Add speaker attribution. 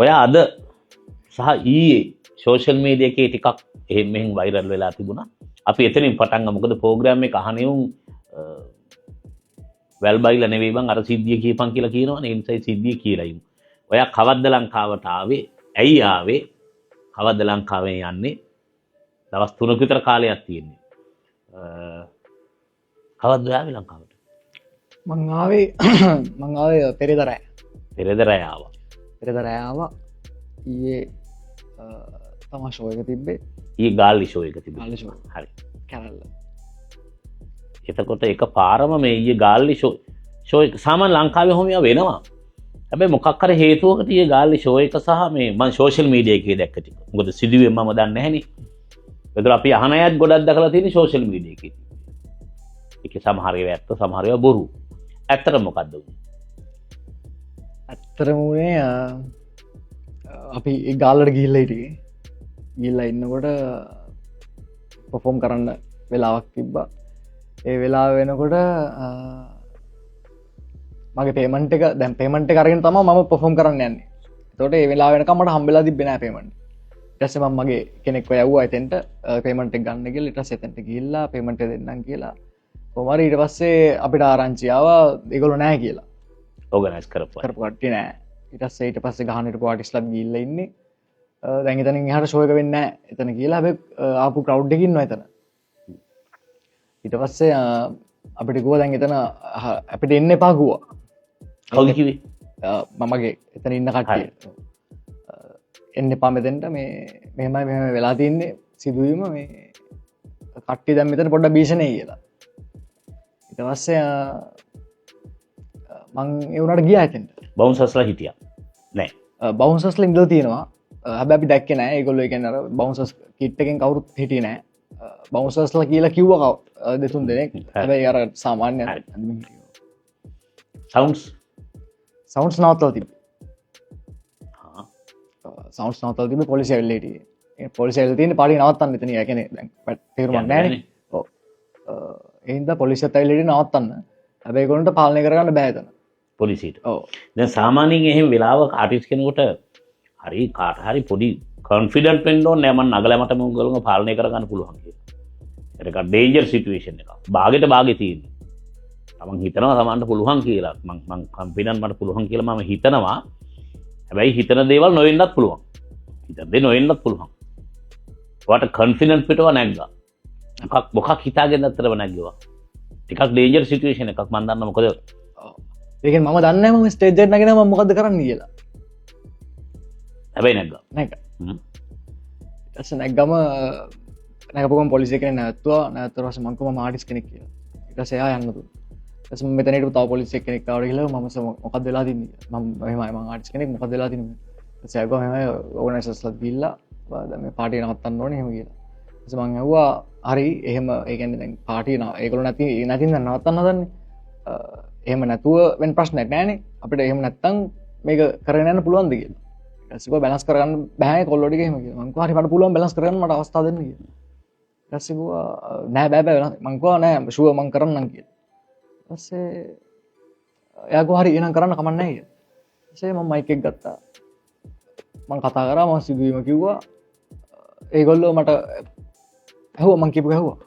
Speaker 1: ඔය අද සහ ඊයේ සෝෂල් මීඩියා එකේ ටිකක් එහෙම මෙහෙම වෛරල් වෙලා තිබුණා. අපි එතනින් පටන් ගමු. මොකද ප්‍රෝග්‍රෑම් එක අහන්නේ වැල් බයිලා නෙවෙයි බං අර සිද්ධිය කියපන් කියලා කියනවනේ. ඒ නිසා සිද්ධිය කියලා ඉමු. ඔයා කවද්ද ලංකාවට ආවේ? ඇයි ආවේ? කවද්ද ලංකාවෙන් යන්නේ? දවස් 3ක විතර කාලයක් තියෙන්නේ. කවද්ද ආවේ ලංකාවට?
Speaker 2: මං ආවේ පෙරේදරෑ.
Speaker 1: පෙරේදරෑ ආවා.
Speaker 2: පෙරේදරෑ ආවා. ඊයේ තමා ෂෝ එක තිබ්බේ.
Speaker 1: ඊයේ ගාල්ලි ෂෝ එක තිබ්බේ.
Speaker 2: ගාල්ලි ෂෝ.
Speaker 1: හරි.
Speaker 2: කැරල්ල.
Speaker 1: එතකොට එක පාරම මේ ඊයේ ගාල්ලි ෂෝ එක සාමාන්‍ය ලංකාවේ හොම වෙනවා. හැබැයි මොකක් හරි හේතුවකට ඊයේ ගාල්ලි ෂෝ එක සහ මේ මම සෝෂල් මීඩියා එකේ දැක්ක ටික. මොකද සිදුවේ මම දන්නේ නැහැනේ. ඒතර අපි අහන අයත් ගොඩක් දැකලා තියෙන්නේ සෝෂල් මීඩියා එකේ. ඒකේ සමහර ඒවා ඇත්ත සමහර ඒවා බොරු. ඇත්තට මොකද්ද උනේ?
Speaker 2: ඇත්තටම උනේ අපි ගාල්ලට ගිහිල්ලා හිටියේ. ගිහිල්ලා ඉන්නකොට පර්ෆෝම් කරන්න වෙලාවක් තිබ්බා. ඒ වෙලාව වෙනකොට මගේ පේමන්ට් එක දැන් පේමන්ට් එක අරගෙන තමයි මම පර්ෆෝම් කරන්න යන්නේ. එතකොට ඒ වෙලාව වෙනකම් මට හම්බෙලා තිබ්බේ නෑ පේමන්ට්. ඊට පස්සේ මම මගේ කෙනෙක්ව යවුවා එතෙන්ට පේමන්ට් එක ගන්න කියලා. ඊට පස්සේ එතෙන්ට ගිහිල්ලා පේමන්ට් එක දෙන්නම් කියලා. කොහොම හරි ඊට පස්සේ අපිට ආරංචි ආවා ඒගොල්ලෝ නෑ කියලා.
Speaker 1: ඕගනයිස් කරපුවා.
Speaker 2: කරපු කට්ටිය නෑ. ඊට පස්සේ ගහන හිටපු ආටිස්ට්ලාත් ගිහිල්ලා ඉන්නේ. දැන් එතනින් එහාට ෂෝ එක වෙන්නේ නෑ. එතන කියලා හැබැයි ආපු ක්‍රවුඩ් එකේ ඉන්නවා එතන. ඊට පස්සේ අපිට ගුව දැන් එතන අපිට එන්න එපා ගුවා.
Speaker 1: කවුද කිව්වේ?
Speaker 2: මමගේ එතන ඉන්න කට්ටිය. එන්න එපා මෙතෙන්ට මේ මෙහෙම වෙලා තින්නේ සිදුවීම මේ කට්ටිය දැන් මෙතන පොඩ්ඩක් භීෂණයි කියලා. ඊට පස්සේ මං ඒ උනාට ගියා එතෙන්ට.
Speaker 1: බවුන්සර්ස්ලා හිටියා. නෑ.
Speaker 2: බවුන්සර්ස්ලා ඉඳලා තියෙනවා. හැබැයි අපි දැක්කේ නෑ. ඒගොල්ලෝ ඒ කියන්නේ අර බවුන්සර්ස් කිට් එකෙන් කවුරුත් හිටියේ නෑ. බවුන්සර්ස්ලා කියලා කිව්වා දෙතුන් දෙනෙක්. හැබැයි අර සාමාන්‍ය සවුන්ඩ්ස් නවත්තලා තිබ්බේ. සවුන්ඩ්ස් නවත්තලා තිබ්බේ පොලිසිය ඇවිල්ලා හිටියේ. ඒ පොලිසිය ඇවිල්ලා තියෙන්නේ පාඩිය නවත්තන්න මෙතන. ඒ කියන්නේ දැන් තේරුමක් නෑනේ. ඔව්. ඒ හින්දා පොලිසියත් ඇවිල්ලා හිටියේ නවත්තන්න. හැබැයි ඒගොල්ලන්ට පාලනය කරගන්න බෑ එතන.
Speaker 1: පොලිසියට.
Speaker 2: ඔව්.
Speaker 1: දැන් සාමාන්‍යයෙන් එහෙම වෙලාවක ආටිස්ට් කෙනෙකුට හරි කාට හරි පොඩි කොන්ෆිඩන්ට් වෙන්න ඕනේ මම නගලා මට මොකලම පාලනය කරගන්න පුළුවන් කියලා. ඒක ඩේන්ජර් සිටුේෂන් එකක්. භාගෙට භාගෙ තියෙන්නේ. තමන් හිතනවා තමන්ට පුළුවන් කියලා. මං කොන්ෆිඩන්ට් මට පුළුවන් කියලා මම හිතනවා. හැබැයි හිතන දේවල් නොවෙන්නත් පුළුවන්. හිතන දේ නොවෙන්නත් පුළුවන්. ඔයාට කොන්ෆිඩන්ට් පිටව නැග්ගා. මොකක් හිතාගෙන අතරම නැග්ගුවා. ටිකක් ඩේන්ජර් සිටුේෂන් එකක් මම දන්නවා මොකද
Speaker 2: ඒකෙන් මම දන්නේ නැහැ මම ස්ටේජ් එකට නැගෙන මම මොකද්ද කරන්න කියලා.
Speaker 1: හැබැයි නැග්ගා.
Speaker 2: ඊට පස්සේ නැග්ගම නැගපුවම පොලිසිය කෙනෙක් නැවතුවා. නැවතුවා ඊට පස්සේ මං කිව්වා මම ආටිස්ට් කෙනෙක් කියලා. ඊට පස්සේ එයා යන්න දුන්නා. ඊට පස්සේ මම මෙතන හිටපු තව පොලිසිය කෙනෙක් ආවට ගිහලා මම මොකද්ද වෙලා තින්නේ කියලා. මම එහෙමයි මම ආටිස්ට් කෙනෙක් මොකද්ද වෙලා තින්නේ. ඊට පස්සේ ආවා මෙහෙමයි ඕගනයිසර්ස්ලා ගිහිල්ලා දැන් මේ පාටිය නවත්තන්න ඕනේ එහෙම කියලා. ඊට පස්සේ මං ඇහුවා හරි එහෙම ඒ කියන්නේ දැන් පාටිය ඒගොල්ලෝ නැතිනම් නවත්තන්න හදන්නේ. එහෙම නැතුව වෙන ප්‍රශ්නයක් නෑනේ. අපිට එහෙම නැත්තම් මේක කරගෙන යන්න පුළුවන්ද කියලා. ඊට පස්සේ බැලන්ස් කරගන්න බෑ කොල්ලෝ ටික එහෙම කියලා. මං කිව්වා හරි මට පුළුවන් බැලන්ස් කරගන්න මට අවස්ථාව දෙන්න කියලා. ඊට පස්සේ කිව්වා නෑ බෑ මං කිව්වා නෑ ෂුවර් මං කරන්නම් කියලා. ඊට පස්සේ එයා කිව්වා හරි එහෙනම් කරන්න කමක් නෑ කියලා. ඊට පස්සේ මම මයික් එක ගත්තා. මං කතා කරා මම සිදුවීම කිව්වා. ඒගොල්ලෝ මට ඇහුවා මං කියපු ඇහුවා.